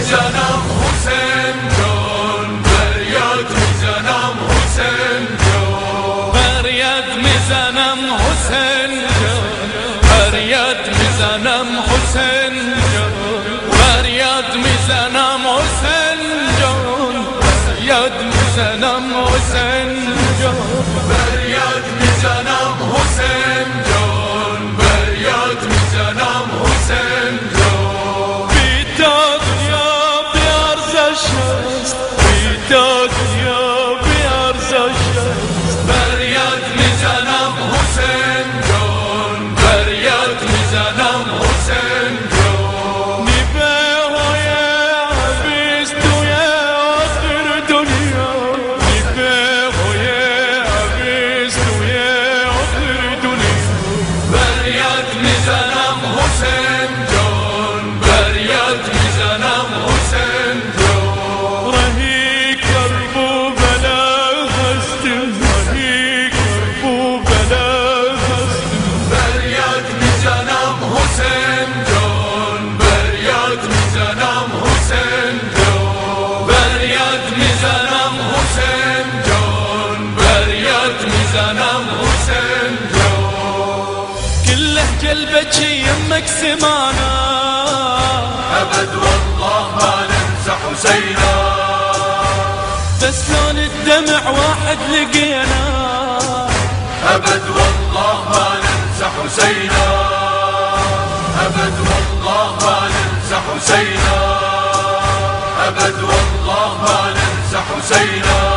میزنم حسین جان، فریاد میزنم حسین جان، فریاد میزنم حسین جان، فریاد میزنم حسین جان، فریاد میزنم حسین جان، فریاد میزنم حسین جان، فریاد میزنم حسین جان، فریاد میزنم حسین جان. بیداد یا بیارزش است، بیداد یا بیارزش است، فریاد میزنم حسین جان، فریاد میزنم حسین جان. نیبه های عویز توی آخر دنیا، نیبه های عویز توی آخر دنیا. فریاد میزنم حسین جان، فریاد میزنم حسین جان. رهی کرب و بلا هستیم، رهی کرب و بلا هستیم. فریاد میزنم حسین جان، فریاد میزنم حسین جان. فریاد میزنم حسین جان، فریاد میزنم حسین جان. كله قلبك يمك سمانا، ابد والله ما ننسى حسينا، بس لون الدمع واحد لقينا. ابد والله ما ننسى حسينا، ابد والله ما ننسى حسينا، ابد والله ما ننسى حسينا.